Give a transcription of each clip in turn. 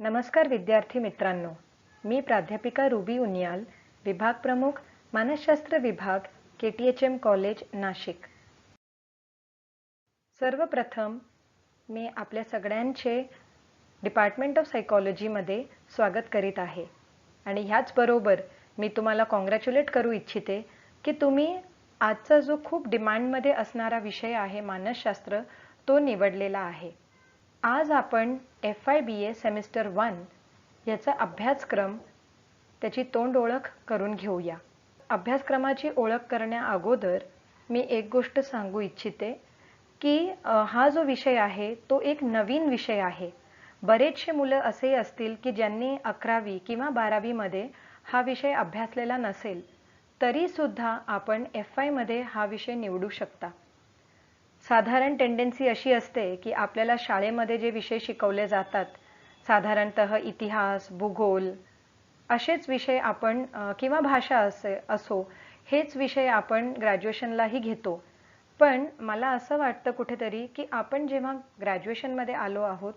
नमस्कार विद्यार्थी मित्रांनो, मी प्राध्यापिका रुबी उनियाल, विभाग प्रमुख मानसशास्त्र विभाग KTHM कॉलेज नाशिक। सर्वप्रथम मी आपल्या सगळ्यांचे डिपार्टमेंट ऑफ सायकॉलॉजीमध्ये स्वागत करीत आहे आणि ह्याचबरोबर मी तुम्हाला कॉंग्रॅच्युलेट करू इच्छिते की तुम्ही आजचा जो खूप डिमांडमध्ये असणारा विषय आहे मानसशास्त्र तो निवडलेला आहे। आज आपण FIBA सेमिस्टर 1 याचा अभ्यासक्रम त्याची तोंड ओळख करून घेऊया। अभ्यासक्रमाची ओळख करण्या अगोदर मी एक गोष्ट सांगू इच्छिते की हा जो विषय आहे तो एक नवीन विषय आहे। बरेचसे मुलं असे असतील की ज्यांनी 11वी किंवा 12वी मध्ये हा विषय अभ्यासलेला नसेल, तरी सुद्धा आपण FI मध्ये हा विषय निवडू शकता। साधारण टेंडन्सी अशी असते की आपल्याला शाळेमध्ये जे विषय शिकवले जातात, साधारणतः इतिहास, भूगोल असेच विषय आपण किंवा भाषा असो हेच विषय आपण ग्रॅज्युएशनलाही घेतो। पण मला असं वाटतं कुठेतरी की आपण जेव्हा ग्रॅज्युएशनमध्ये आलो आहोत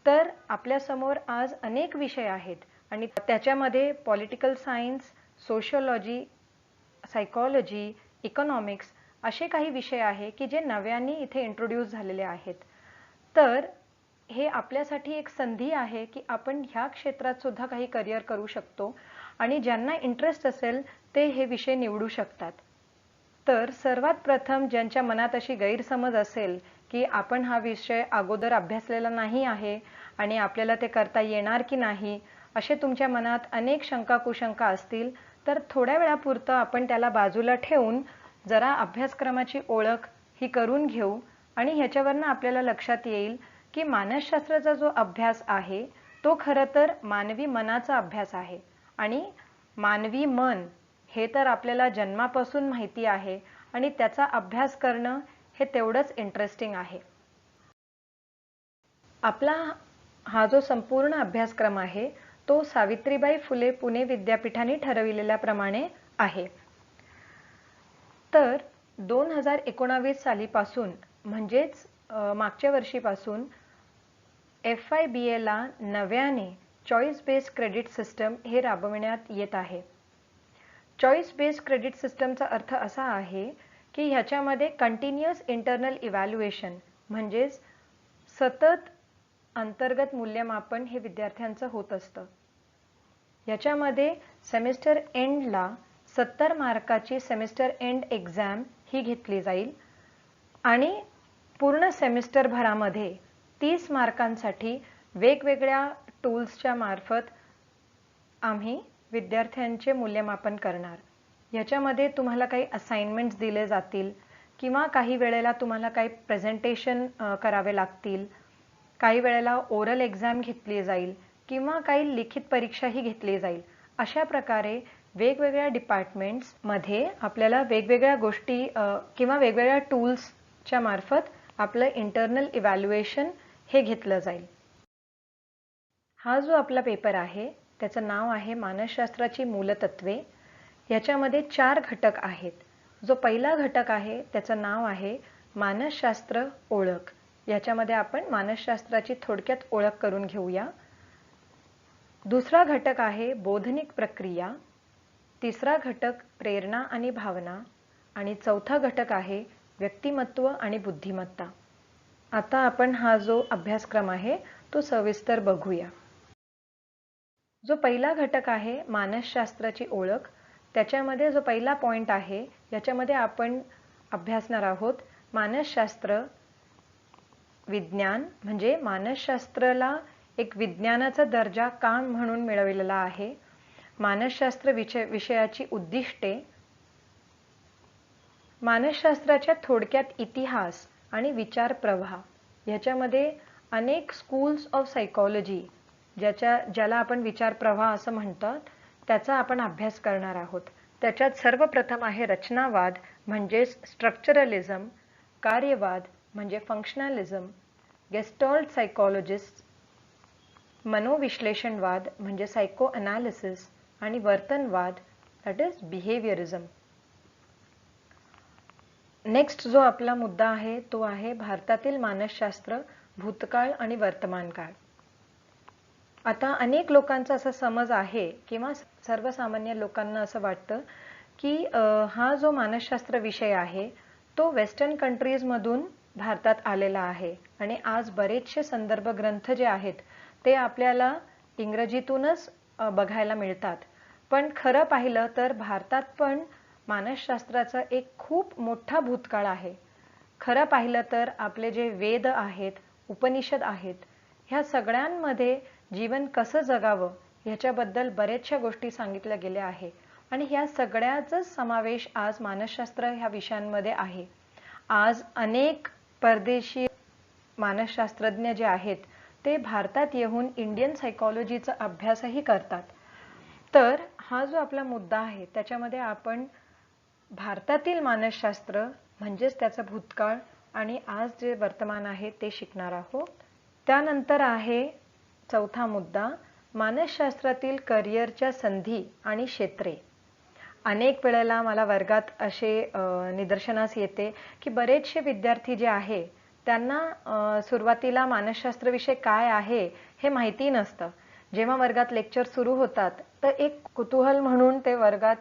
तर आपल्यासमोर आज अनेक विषय आहेत आणि त्याच्यामध्ये political science, sociology, psychology, economics असे काही विषय आहे की जे नव्याने इथे इंट्रोड्यूस झालेले आहेत। तर हे आपल्यासाठी एक संधी आहे की आपण ह्या क्षेत्रात सुद्धा काही करियर करू शकतो आणि ज्यांना इंटरेस्ट असेल ते हे विषय निवडू शकतात। तर सर्वात प्रथम ज्यांच्या मनात अशी गैरसमज असेल की आपण हा विषय अगोदर अभ्यासलेला नाही आहे आणि आपल्याला ते करता येणार की नाही, असे तुमच्या मनात अनेक शंका कुशंका असतील, तर थोड्या वेळापुरतं आपण त्याला बाजूला ठेवून जरा अभ्यासक्रमाची ओळख ही करून घेऊ आणि ह्याच्यावरनं आपल्याला लक्षात येईल की मानसशास्त्राचा जो अभ्यास आहे तो खरं तर मानवी मनाचा अभ्यास आहे आणि मानवी मन हे तर आपल्याला जन्मापासून माहिती आहे आणि त्याचा अभ्यास करणं हे तेवढंच इंटरेस्टिंग आहे। आपला हा जो संपूर्ण अभ्यासक्रम आहे तो सावित्रीबाई फुले पुणे विद्यापीठाने ठरविलेल्याप्रमाणे आहे। तर 2019 सालीपासून म्हणजेच मागच्या वर्षीपासून FIBA ला नव्याने चॉईस बेस्ड क्रेडिट सिस्टम हे राबविण्यात येत आहे। चॉईस बेस्ड क्रेडिट सिस्टमचा अर्थ असा आहे की ह्याच्यामध्ये कंटिन्युअस इंटरनल इव्हॅल्युएशन म्हणजेच सतत अंतर्गत मूल्यमापन हे विद्यार्थ्यांचं होत असतं। ह्याच्यामध्ये सेमिस्टर एंडला 70 मार्काची सेमिस्टर एंड एक्झाम ही घेतली जाईल आणि पूर्ण सेमिस्टर भरामध्ये 30 मार्कांसाठी वेगवेगळ्या टूल्सच्या मार्फत आम्ही विद्यार्थ्यांचे मूल्यमापन करणार। ह्याच्यामध्ये तुम्हाला काही असाइनमेंट्स दिले जातील किंवा काही वेळेला तुम्हाला काही प्रेझेंटेशन करावे लागतील, काही वेळेला ओरल एक्झाम घेतली जाईल किंवा काही लिखित परीक्षाही घेतली जाईल। अशा प्रकारे वेगवेगळ्या डिपार्टमेंट्स मध्ये आपल्याला वेगवेगळ्या गोष्टी किंवा वेगवेगळ्या टूल्सच्या मार्फत आपलं इंटरनल इव्हॅल्युएशन हे घेतलं जाईल। हा जो आपला पेपर आहे त्याचं नाव आहे मानसशास्त्राची मूलतत्वे। याच्यामध्ये 4 घटक आहेत। जो पहिला घटक आहे त्याचं नाव आहे मानसशास्त्र ओळख। याच्यामध्ये आपण मानसशास्त्राची थोडक्यात ओळख करून घेऊया। दुसरा घटक आहे बोधनिक प्रक्रिया, तिसरा घटक प्रेरणा आणि भावना आणि चौथा घटक आहे व्यक्तिमत्व आणि बुद्धिमत्ता। आता आपण हा जो अभ्यासक्रम आहे तो सविस्तर बघूया। जो पहिला घटक आहे मानसशास्त्राची ओळख, त्याच्यामध्ये जो पहिला पॉइंट आहे याच्यामध्ये आपण अभ्यासणार आहोत मानसशास्त्र विज्ञान म्हणजे मानसशास्त्राला एक विज्ञानाचा दर्जा का म्हणून मिळवलेला आहे, मानसशास्त्र विषयाची उद्दिष्टे, मानसशास्त्राच्या थोडक्यात इतिहास आणि विचार प्रवाह। ह्याच्यामध्ये अनेक स्कूल्स ऑफ सायकॉलॉजी ज्याला आपण विचार प्रवाह असं म्हणतात त्याचा आपण अभ्यास करणार आहोत। त्याच्यात सर्वप्रथम आहे रचनावाद म्हणजेच स्ट्रक्चरलिझम, कार्यवाद म्हणजे फंक्शनलिझम, गेस्टॉल्ट सायकॉलॉजिस्ट, मनोविश्लेषणवाद म्हणजे सायको अनालिसिस आणि वर्तनवाद दॅट इज बिहेवियरिझम। नेक्स्ट जो आपला मुद्दा आहे तो आहे भारतातील मानसशास्त्र भूतकाळ आणि वर्तमान काळ। आता अनेक लोकांचा असा समज आहे किंवा सर्वसामान्य लोकांना असं वाटतं की हा जो मानसशास्त्र विषय आहे तो वेस्टर्न कंट्रीजमधून भारतात आलेला आहे आणि आज बरेचसे संदर्भ ग्रंथ जे आहेत ते आपल्याला इंग्रजीतूनच बघायला मिळतात. पण खरं पाहिलं तर भारतात पण मानसशास्त्राचा एक खूप मोठा भूतकाळ आहे. खरं पाहिलं तर आपले जे वेद आहेत, उपनिषद आहेत, ह्या सगळ्यांमध्ये जीवन कसं जगावं ह्याच्याबद्दल बऱ्याचशा गोष्टी सांगितल्या गेल्या आहे आणि ह्या सगळ्याचाच समावेश आज मानसशास्त्र ह्या विषयांमध्ये आहे. आज अनेक परदेशी मानसशास्त्रज्ञ जे आहेत ते भारतात येऊन इंडियन सायकोलॉजीचा अभ्यासही करतात. तर हा जो आपला मुद्दा आहे त्याच्यामध्ये आपण भारतातील मानसशास्त्र म्हणजेच त्याचा भूतकाळ आणि आज जे वर्तमान आहे ते शिकणार आहोत. त्यानंतर आहे चौथा मुद्दा, मानसशास्त्रातील करिअरच्या संधी आणि क्षेत्रे. अनेक वेळेला मला वर्गात असे निदर्शनास येते की बरेचसे विद्यार्थी जे आहे त्यांना सुरुवातीला मानसशास्त्र विषय काय आहे हे माहिती नसतं. जेव्हा वर्गात लेक्चर सुरू होतात तर एक कुतूहल म्हणून ते वर्गात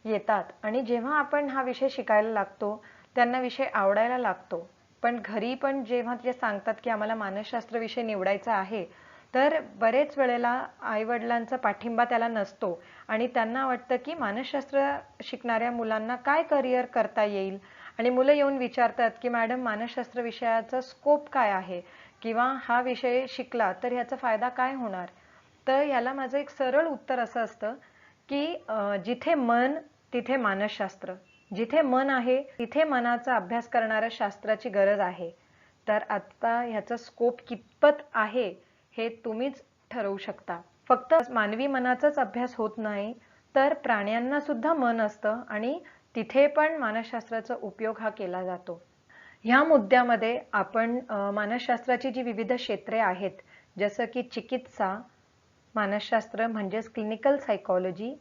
येतात आणि जेव्हा आपण हा विषय शिकायला लागतो त्यांना विषय आवडायला लागतो. पण घरी पण जेव्हा ते सांगतात की आम्हाला मानसशास्त्र विषय निवडायचा आहे तर बरेच वेळेला आईवडिलांचा पाठिंबा त्याला नसतो आणि त्यांना वाटतं की मानसशास्त्र शिकणाऱ्या मुलांना काय करिअर करता येईल आणि मुलं येऊन विचारतात की मॅडम मानसशास्त्र विषयाचा स्कोप काय आहे किंवा हा विषय शिकला तर ह्याचा फायदा काय होणार. तर याला माझं एक सरळ उत्तर असं असतं की जिथे मन तिथे मानसशास्त्र, जिथे मन आहे तिथे मनाचा अभ्यास करणाऱ्या शास्त्राची गरज आहे. तर आता ह्याचा स्कोप कितपत आहे हे तुम्हीच ठरवू शकता. फक्त मानवी मनाचाच अभ्यास होत नाही तर प्राण्यांना सुद्धा मन असतं आणि तिथे पण मानसशास्त्राचा उपयोग हा केला जातो. ह्या मुद्द्यामध्ये आपण मानसशास्त्राची जी विविध क्षेत्रे आहेत जसं की चिकित्सा मानसशास्त्र म्हणजेच क्लिनिकल सायकोलॉजी,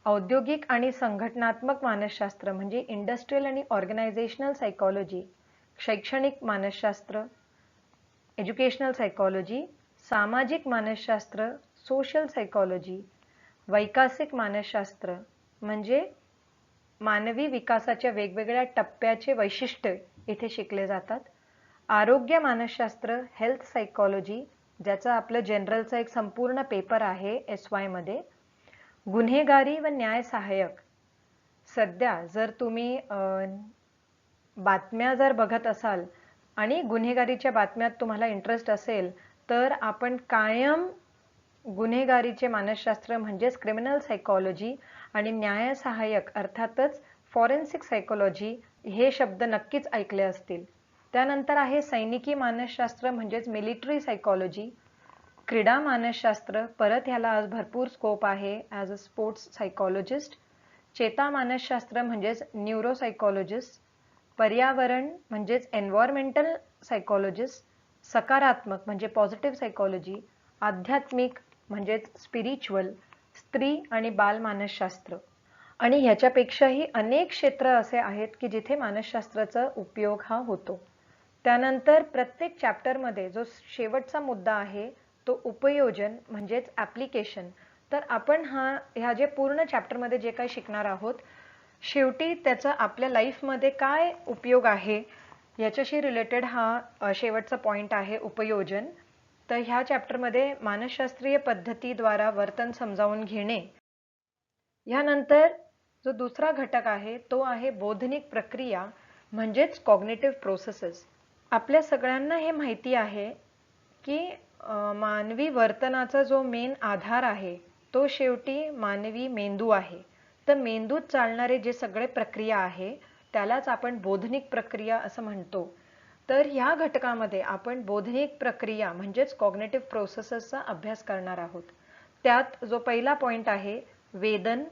औद्योगिक आणि संघटनात्मक मानसशास्त्र म्हणजे इंडस्ट्रियल आणि ऑर्गनायझेशनल सायकोलॉजी, शैक्षणिक मानसशास्त्र एज्युकेशनल सायकोलॉजी, सामाजिक मानसशास्त्र सोशल सायकोलॉजी, वैकासिक मानसशास्त्र म्हणजे मानवी विकासाच्या वेगवेगळ्या टप्प्याचे वैशिष्ट्य इथे शिकले जातात, आरोग्य मानसशास्त्र हेल्थ सायकोलॉजी ज्याचा आपलं जनरलचा एक संपूर्ण पेपर आहे SY मध्ये, गुन्हेगारी व न्याय सहाय्यक. सध्या जर तुम्ही बातम्या जर बघत असाल आणि गुन्हेगारीच्या बातम्यात तुम्हाला इंटरेस्ट असेल तर आपण कायम गुन्हेगारीचे मानसशास्त्र म्हणजेच क्रिमिनल सायकोलॉजी आणि न्याय सहाय्यक अर्थातच फॉरेन्सिक सायकोलॉजी हे शब्द नक्कीच ऐकले असतील. त्यानंतर आहे सैनिकी मानसशास्त्र म्हणजेच मिलिटरी सायकोलॉजी, क्रीडा मानसशास्त्र परत ह्याला आज भरपूर स्कोप आहे ॲज अ स्पोर्ट्स सायकोलॉजिस्ट, चेता मानसशास्त्र म्हणजेच न्यूरोसायकोलॉजिस्ट, पर्यावरण म्हणजेच एन्व्हायरमेंटल सायकोलॉजिस्ट, सकारात्मक म्हणजे पॉझिटिव्ह सायकोलॉजी, आध्यात्मिक म्हणजेच स्पिरिच्युअल, स्त्री आणि बाल मानसशास्त्र. आणि ह्याच्यापेक्षाही अनेक क्षेत्र असे आहेत की जिथे मानसशास्त्राचा उपयोग हा होतो. त्यानंतर प्रत्येक चॅप्टरमध्ये जो शेवटचा मुद्दा आहे तो उपयोजन म्हणजेच ॲप्लिकेशन. तर आपण ह्या जे पूर्ण चॅप्टरमध्ये जे काही शिकणार आहोत शेवटी त्याचा आपल्या लाईफमध्ये काय उपयोग आहे याच्याशी रिलेटेड हा शेवटचा पॉइंट आहे उपयोजन. तर ह्या चॅप्टरमध्ये मानसशास्त्रीय पद्धतीद्वारा वर्तन समजावून घेणे. ह्यानंतर जो दुसरा घटक आहे तो आहे बोधनिक प्रक्रिया म्हणजेच कॉग्निटिव्ह प्रोसेसेस. आपल्या सगळ्यांना हे माहिती आहे की मानवी वर्तनाचा जो मेन आधार आहे तो शेवटी मानवी मेंदू आहे. तर मेंदूत चालणारे जे सगळे प्रक्रिया आहे त्यालाच आपण बोधनिक प्रक्रिया असं म्हणतो. तर ह्या घटकामध्ये आपण बोधनिक प्रक्रिया म्हणजेच कॉग्निटिव्ह प्रोसेसेसचा अभ्यास करणार आहोत. त्यात जो पहिला पॉइंट आहे वेदन,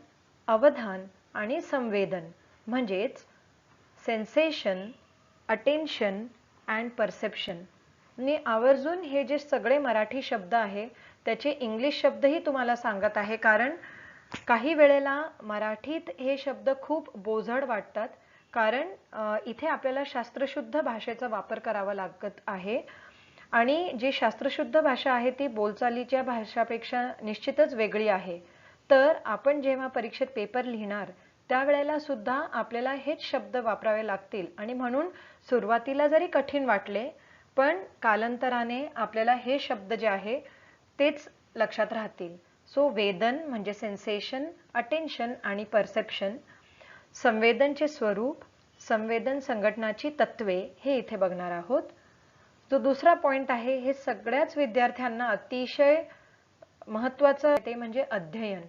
अवधान आणि संवेदन म्हणजेच सेन्सेशन, अटेन्शन अँड परसेप्शन. आणि आवर्जून हे जे सगळे मराठी शब्द आहे त्याचे इंग्लिश शब्दही तुम्हाला सांगत आहे कारण काही वेळेला मराठीत हे शब्द खूप बोजड वाटतात कारण इथे आपल्याला शास्त्रशुद्ध भाषेचा वापर करावा लागत आहे आणि जी शास्त्रशुद्ध भाषा आहे ती बोलचालीच्या भाषापेक्षा निश्चितच वेगळी आहे. तर आपण जेव्हा परीक्षेत पेपर लिहिणार त्यावेळेला सुद्धा आपल्याला हेच शब्द वापरावे लागतील आणि म्हणून सुरुवातीला जरी कठीण वाटले पण कालांतराने आपल्याला हे शब्द जे आहे तेच लक्षात राहतील. सो वेदन म्हणजे सेन्सेशन, अटेन्शन आणि परसेप्शन, संवेदनचे स्वरूप, संवेदन संघटनाची तत्वे हे इथे बघणार आहोत. जो दुसरा पॉइंट आहे हे सगळ्याच विद्यार्थ्यांना अतिशय महत्त्वाचं ते म्हणजे अध्ययन.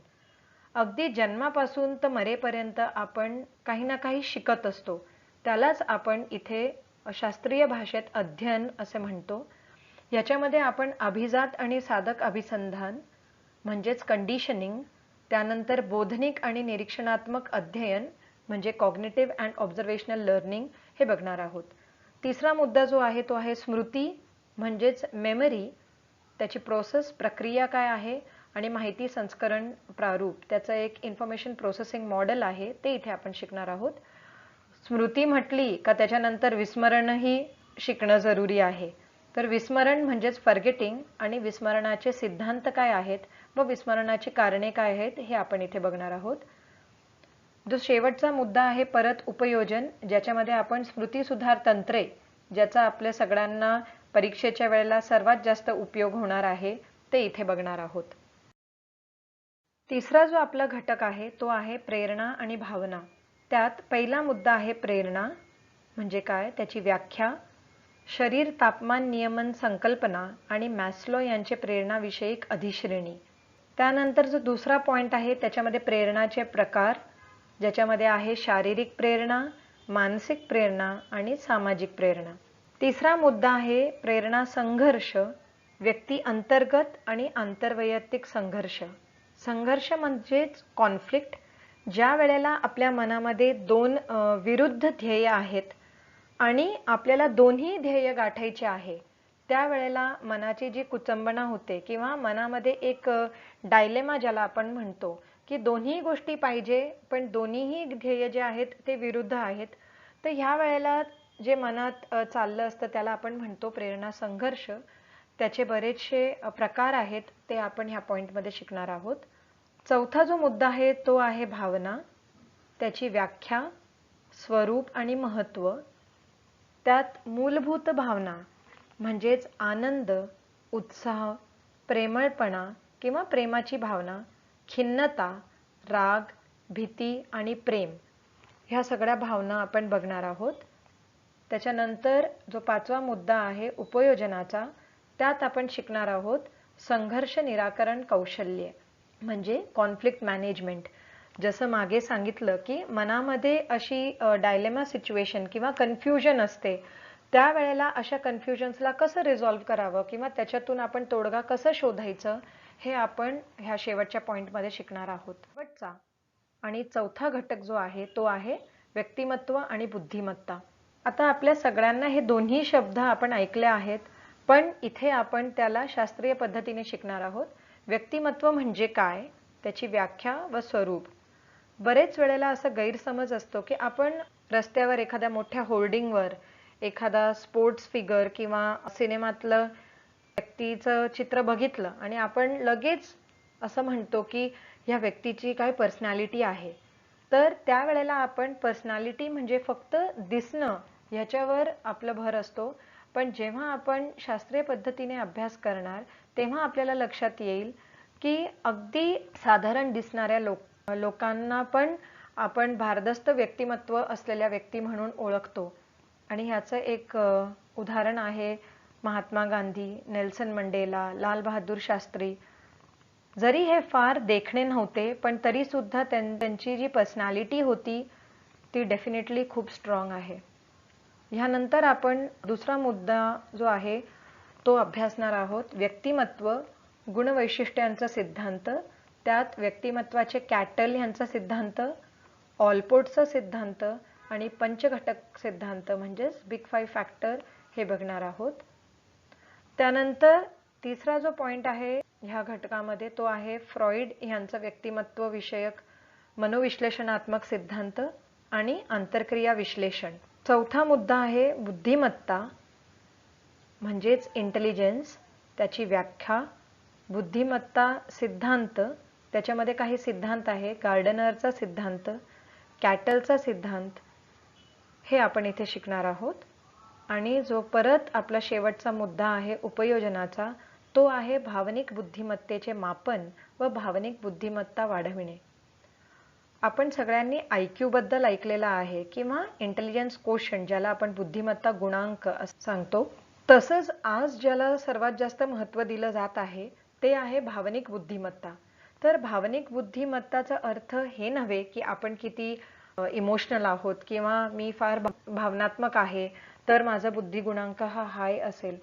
अगदी जन्मापासून तर मरेपर्यंत आपण काही ना काही शिकत असतो, त्यालाच आपण इथे शास्त्रीय भाषेत अध्ययन असे म्हणतो. याच्यामध्ये आपण अभिजात आणि साधक अभिसंधान म्हणजेच कंडिशनिंग, त्यानंतर बोधनिक आणि निरीक्षणात्मक अध्ययन म्हणजे कॉग्निटिव्ह अँड ऑब्झर्वेशनल लर्निंग हे बघणार आहोत. तिसरा मुद्दा जो आहे तो आहे स्मृती म्हणजेच मेमरी, त्याची प्रोसेस प्रक्रिया काय आहे आणि माहिती संस्करण प्रारूप, त्याचं एक इन्फॉर्मेशन प्रोसेसिंग मॉडेल आहे ते इथे आपण शिकणार आहोत. स्मृती म्हटली का त्याच्यानंतर विस्मरणही शिकणं जरुरी आहे. तर विस्मरण म्हणजेच फॉरगेटिंग आणि विस्मरणाचे सिद्धांत काय आहेत व विस्मरणाची कारणे काय आहेत हे आपण इथे बघणार आहोत. जो शेवटचा मुद्दा आहे परत उपयोजन, ज्याच्यामध्ये आपण स्मृती सुधार तंत्रे, ज्याचा आपल्या सगळ्यांना परीक्षेच्या वेळेला सर्वात जास्त उपयोग होणार आहे ते इथे बघणार आहोत. तिसरा जो आपला घटक आहे तो आहे प्रेरणा आणि भावना. त्यात पहिला मुद्दा आहे प्रेरणा म्हणजे काय, त्याची व्याख्या, शरीर तापमान नियमन संकल्पना आणि मॅस्लो यांचे प्रेरणाविषयक अधिश्रेणी. त्यानंतर जो दुसरा पॉइंट आहे त्याच्यामध्ये प्रेरणाचे प्रकार, ज्याच्यामध्ये आहे शारीरिक प्रेरणा, मानसिक प्रेरणा आणि सामाजिक प्रेरणा. तिसरा मुद्दा आहे प्रेरणा संघर्ष, व्यक्ती अंतर्गत आणि आंतरवैयक्तिक संघर्ष. संघर्ष म्हणजेच कॉन्फ्लिक्ट, ज्या वेळेला आपल्या मनामध्ये दोन विरुद्ध ध्येय आहेत आणि आपल्याला दोन्ही ध्येय गाठायचे आहे, त्यावेळेला मनाची जी कुचंबणा होते किंवा मनामध्ये एक डायलेमा ज्याला आपण म्हणतो की दोन्ही गोष्टी पाहिजे पण दोन्हीही ध्येय जे आहेत ते विरुद्ध आहेत, तर ह्या वेळेला जे मनात चाललं असतं त्याला आपण म्हणतो प्रेरणा संघर्ष. त्याचे बरेचसे प्रकार आहेत ते आपण ह्या पॉइंटमध्ये शिकणार आहोत. चौथा जो मुद्दा आहे तो आहे भावना, त्याची व्याख्या, स्वरूप आणि महत्त्व. त्यात मूलभूत भावना म्हणजेच आनंद, उत्साह, प्रेमळपणा किंवा प्रेमाची भावना, खिन्नता, राग, भीती आणि प्रेम, ह्या सगळ्या भावना आपण बघणार आहोत. त्याच्यानंतर जो पाचवा मुद्दा आहे उपयोजनाचा, त्यात आपण शिकणार आहोत संघर्ष निराकरण कौशल्य म्हणजे कॉन्फ्लिक्ट मॅनेजमेंट. जसं मागे सांगितलं की मनामध्ये अशी डायलेमा सिच्युएशन किंवा कन्फ्युजन असते, त्यावेळेला अशा कन्फ्युजन्सला कसं रिझॉल्व्ह करावं किंवा त्याच्यातून आपण तोडगा कसं शोधायचं हे आपण ह्या शेवटच्या पॉइंटमध्ये शिकणार आहोत. शेवटचा आणि चौथा घटक जो आहे तो आहे व्यक्तिमत्व आणि बुद्धिमत्ता. आता आपल्या सगळ्यांना हे दोन्ही शब्द आपण ऐकले आहेत, पण इथे आपण त्याला शास्त्रीय पद्धतीने शिकणार आहोत. व्यक्तिमत्व म्हणजे काय, त्याची व्याख्या व स्वरूप. बरेच वेळेला असं गैरसमज असतो की आपण रस्त्यावर एखाद्या मोठ्या होर्डिंगवर एखादा स्पोर्ट्स फिगर किंवा सिनेमातलं व्यक्तीचं चित्र बघितलं आणि आपण लगेच असं म्हणतो की ह्या व्यक्तीची काय पर्सनॅलिटी आहे. तर त्यावेळेला आपण पर्सनॅलिटी म्हणजे फक्त दिसणं ह्याच्यावर आपलं भर असतो, पण जेव्हा आपण शास्त्रीय पद्धतीने अभ्यास करणार तेव्हा आपल्याला लक्षात येईल की अगदी साधारण दिसणाऱ्या लोकांना पण आपण भारदस्त व्यक्तिमत्व असलेल्या व्यक्ती म्हणून ओळखतो. आणि ह्याचं एक उदाहरण आहे महात्मा गांधी, नेल्सन मंडेला, लाल बहादूर शास्त्री. जरी हे फार देखणे नव्हते पण तरी सुद्धा त्यांची जी पर्सनॅलिटी होती ती डेफिनेटली खूप स्ट्रॉंग आहे. ह्यानंतर आपण दुसरा मुद्दा जो आहे तो अभ्यासणार आहोत, व्यक्तिमत्व, गुणवैशिष्ट्यांचा सिद्धांत. त्यात व्यक्तिमत्वाचे कॅटल यांचा सिद्धांत, ऑलपोर्टचा सिद्धांत आणि पंचघटक सिद्धांत म्हणजेच बिग 5 फॅक्टर हे बघणार आहोत. त्यानंतर तिसरा जो पॉइंट आहे ह्या घटकामध्ये तो आहे फ्रॉइड यांचा व्यक्तिमत्व विषयक मनोविश्लेषणात्मक सिद्धांत आणि आंतरक्रिया विश्लेषण. चौथा मुद्दा आहे बुद्धिमत्ता, म्हणजेच इंटेलिजन्स, त्याची व्याख्या, बुद्धिमत्ता सिद्धांत, त्याच्यामध्ये काही सिद्धांत आहे, गार्डनरचा सिद्धांत, कॅटलचा सिद्धांत, हे आपण इथे शिकणार आहोत. आणि जो परत आपला शेवटचा मुद्दा आहे उपयोजनाचा, तो आहे भावनिक बुद्धिमत्तेचे मापन व भावनिक बुद्धिमत्ता वाढविणे. आपण सगळ्यांनी IQ बद्दल ऐकलेलं आहे किंवा इंटेलिजन्स कोशंट, ज्याला आपण बुद्धिमत्ता गुणांक असं सांगतो. तसंच आज ज्याला सर्वात जास्त महत्त्व दिलं जात आहे ते आहे भावनिक बुद्धिमत्ता. तर भावनिक बुद्धिमत्ताचा अर्थ हे नव्हे की आपण किती इमोशनल आहोत किंवा मी फार भावनात्मक आहे तर माझा बुद्धी गुणांक हा हाय असेल.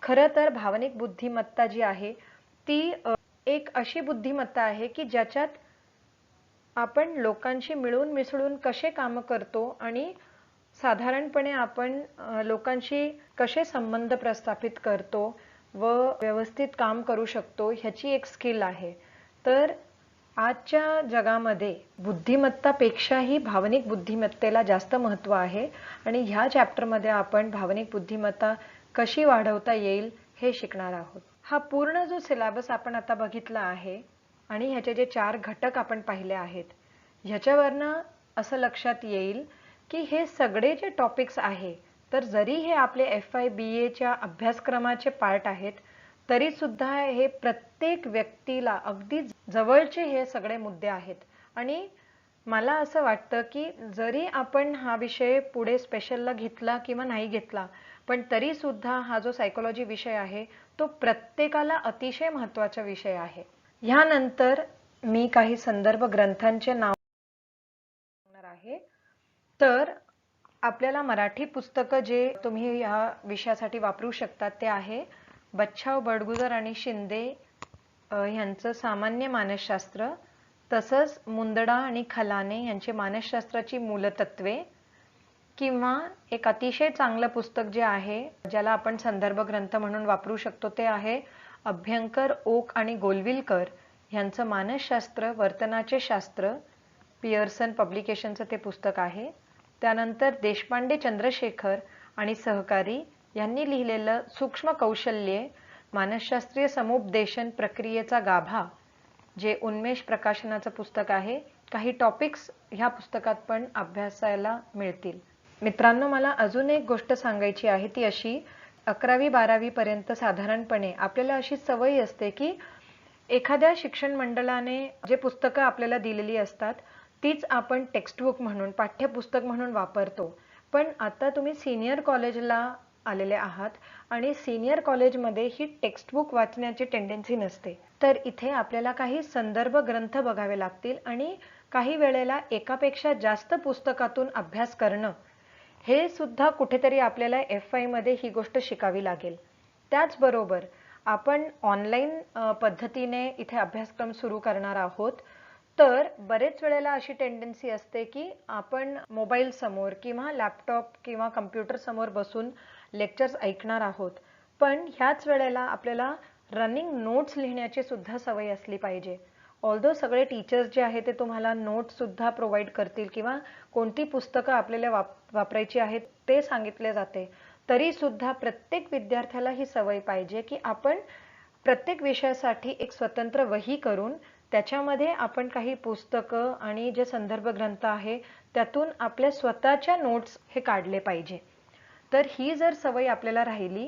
खरं तर भावनिक बुद्धिमत्ता जी आहे ती एक अशी बुद्धिमत्ता आहे की ज्याच्यात आपण लोकांशी मिळून मिसळून कसे काम करतो आणि साधारणपणे आपण लोकांशी कसे संबंध प्रस्थापित करतो व व्यवस्थित काम करू शकतो ह्याची एक स्किल आहे. तर आजच्या जगामध्ये बुद्धिमत्तापेक्षाही भावनिक बुद्धिमत्तेला जास्त महत्त्व आहे आणि ह्या चॅप्टरमध्ये आपण भावनिक बुद्धिमत्ता कशी वाढवता येईल हे शिकणार आहोत. हा पूर्ण जो सिलेबस आपण आता बघितला आहे आणि ह्याचे जे 4 घटक आपण पाहिले आहेत, ह्याच्यावरनं असं लक्षात येईल की हे सगळे जे टॉपिक्स आहे, तर जरी हे आपले FI BAच्या अभ्यासक्रमाचे पार्ट आहेत तरी सुद्धा हे प्रत्येक व्यक्तीला अगदी जवळचे हे सगळे मुद्दे आहेत. आणि मला असं वाटतं की जरी आपण हा विषय पुढे स्पेशलला घेतला किंवा नाही घेतला, पण तरी सुद्धा हा जो सायकोलॉजी विषय आहे तो प्रत्येकाला अतिशय महत्त्वाचा विषय आहे. ह्यानंतर मी काही संदर्भ ग्रंथांचे नाव सांगणार आहे. तर आपल्याला मराठी पुस्तकं जे तुम्ही ह्या विषयासाठी वापरू शकतात ते आहे बच्छाव, बडगुजर आणि शिंदे ह्यांचं सामान्य मानसशास्त्र, तसंच मुंदडा आणि खलाने यांचे मानसशास्त्राची मूलतत्वे, किंवा एक अतिशय चांगलं पुस्तक जे आहे ज्याला आपण संदर्भ ग्रंथ म्हणून वापरू शकतो ते आहे अभ्यंकर, ओक आणि गोलविलकर यांचं मानसशास्त्र वर्तनाचे शास्त्र, पियर्सन पब्लिकेशनचं ते पुस्तक आहे. त्यानंतर देशपांडे चंद्रशेखर आणि सहकारी यांनी लिहिलेलं सूक्ष्म कौशल्ये मानसशास्त्रीय समुपदेशन प्रक्रियेचा गाभा, जे उन्मेष प्रकाशनाचं पुस्तक आहे. काही टॉपिक्स ह्या पुस्तकात पण अभ्यासायला मिळतील. मित्रांनो, मला अजून एक गोष्ट सांगायची आहे ती अशी, 11वी-12वी पर्यंत साधारणपणे आपल्याला अशी सवय असते की एखाद्या शिक्षण मंडळाने जे पुस्तकं आपल्याला दिलेली असतात तीच आपण टेक्स्टबुक म्हणून, पाठ्यपुस्तक म्हणून वापरतो. पण आता तुम्ही सिनियर कॉलेजला आलेले आहात आणि सिनियर कॉलेजमध्ये ही टेक्स्टबुक वाचण्याची टेंडन्सी नसते. तर इथे आपल्याला काही संदर्भ ग्रंथ बघावे लागतील आणि काही वेळेला एकापेक्षा जास्त पुस्तकातून अभ्यास करणं हे सुद्धा कुठेतरी आपल्याला FI मध्ये ही गोष्ट शिकावी लागेल. त्याचबरोबर आपण ऑनलाईन पद्धतीने इथे अभ्यासक्रम सुरू करणार आहोत. तर बरेच वेळेला अशी टेंडन्सी असते की आपण मोबाईल समोर किंवा लॅपटॉप किंवा कम्प्युटर समोर बसून लेक्चर्स ऐकणार आहोत, पण ह्याच वेळेला आपल्याला रनिंग नोट्स लिहिण्याची सुद्धा सवय असली पाहिजे. ऑल्दो सगळे टीचर्स जे आहे ते तुम्हाला नोट्स सुद्धा प्रोव्हाइड करतील किंवा कोणती पुस्तकं आपल्याला वापरायची आहेत ते सांगितले जाते, तरी सुद्धा प्रत्येक विद्यार्थ्याला ही सवय पाहिजे की आपण प्रत्येक विषयासाठी एक स्वतंत्र वही करून त्याच्यामध्ये आपण काही पुस्तकं आणि जे संदर्भ ग्रंथ आहे त्यातून आपल्या स्वतःच्या नोट्स हे काढले पाहिजे. तर ही जर सवय आपल्याला राहिली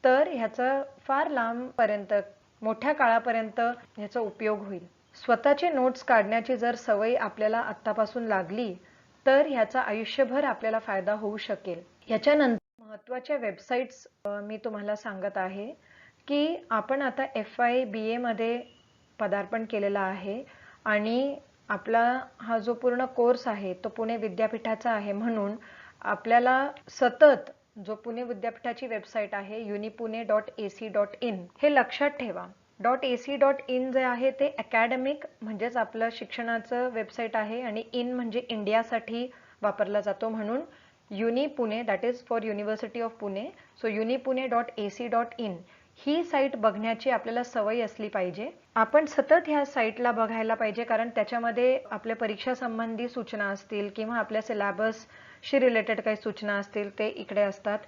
तर ह्याचा फार लांबपर्यंत, मोठ्या काळापर्यंत ह्याचा उपयोग होईल. स्वतःचे नोट्स काढण्याची जर सवय आपल्याला आत्तापासून लागली तर ह्याचा आयुष्यभर आपल्याला फायदा होऊ शकेल. ह्याच्यानंतर महत्त्वाच्या वेबसाईट्स मी तुम्हाला सांगत आहे की आपण आता FI BA मध्ये पदार्पण केलेला आहे आणि आपला हा जो पूर्ण कोर्स आहे तो पुणे विद्यापीठाचा आहे, म्हणून आपल्याला सतत जो पुणे विद्यापीठाची वेबसाईट आहे unipune.ac.in हे लक्षात ठेवा. .ac.in जे आहे ते अकॅडमिक म्हणजेच आपलं शिक्षणाचं वेबसाईट आहे आणि इन म्हणजे इंडियासाठी वापरला जातो, म्हणून Unipune, that is for university of Pune. So unipune.ac.in ही साईट बघण्याची आपल्याला सवय असली पाहिजे. आपण सतत ह्या साईटला बघायला पाहिजे कारण त्याच्यामध्ये आपल्या परीक्षा संबंधी सूचना असतील किंवा आपल्या सिलेबसशी रिलेटेड काही सूचना असतील ते इकडे असतात.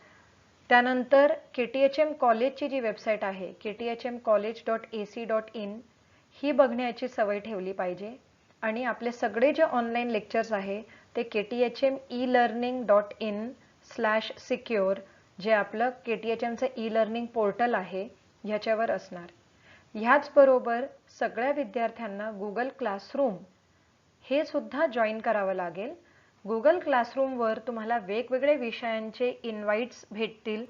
त्यानंतर KTHM कॉलेजची जी वेबसाईट आहे kthmcollege.ac.in ही बघण्याची सवय ठेवली पाहिजे आणि आपले सगळे जे ऑनलाईन लेक्चर्स आहे ते kthmelearning.in/secure जे आपलं KTHMचं ई-लर्निंग पोर्टल आहे ह्याच्यावर असणार. ह्याच बरोबर सगळ्या विद्यार्थ्यांना गुगल क्लासरूम हे सुद्धा जॉईन करावं लागेल. गुगल क्लासरूमवर तुम्हाला वेगवेगळे विषयांचे इन्व्हाइट्स भेटतील,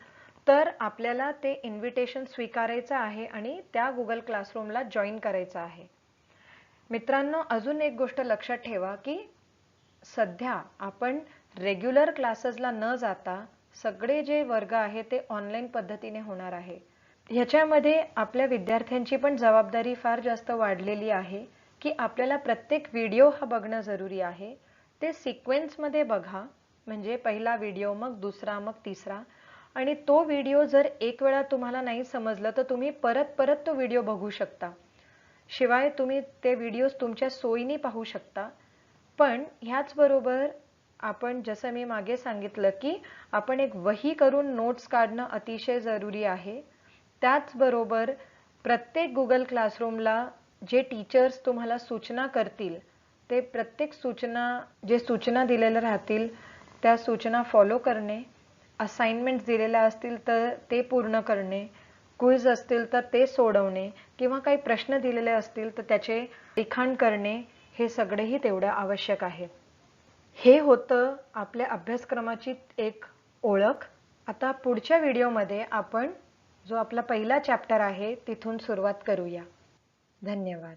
तर आपल्याला ते इन्व्हिटेशन स्वीकारायचं आहे आणि त्या गुगल क्लासरूमला जॉईन करायचं आहे. मित्रांनो, अजून एक गोष्ट लक्षात ठेवा की सध्या आपण रेग्युलर क्लासेसला न जाता सगळे जे वर्ग आहे ते ऑनलाईन पद्धतीने होणार आहे. ह्याच्यामध्ये आपल्या विद्यार्थ्यांची पण जबाबदारी फार जास्त वाढलेली आहे की आपल्याला प्रत्येक व्हिडिओ हा बघणं जरुरी आहे. ते सिक्वेन्समध्ये बघा, म्हणजे पहिला व्हिडिओ, मग दुसरा, मग तिसरा. आणि तो व्हिडिओ जर एक वेळा तुम्हाला नाही समजलं तर तुम्ही परत परत तो व्हिडिओ बघू शकता. शिवाय तुम्ही ते व्हिडिओज तुमच्या सोयीने पाहू शकता. पण ह्याचबरोबर आपण जसं मी मागे सांगितलं की आपण एक वही करून नोट्स काढणं अतिशय जरुरी आहे. त्याचबरोबर प्रत्येक गुगल क्लासरूमला जे टीचर्स तुम्हाला सूचना करतील ते प्रत्येक सूचना दिलेल्या राहतील त्या सूचना फॉलो करणे, असाइनमेंट्स दिलेल्या असतील तर ते पूर्ण करणे, क्विज असतील तर ते सोडवणे किंवा काही प्रश्न दिलेले असतील तर त्याचे लिखाण करणे, हे सगळेही तेवढं आवश्यक आहे. हे होतं आपल्या अभ्यासक्रमाची एक ओळख. आता पुढच्या व्हिडिओमध्ये आपण जो आपला पहिला चॅप्टर आहे तिथून सुरुवात करूया. धन्यवाद.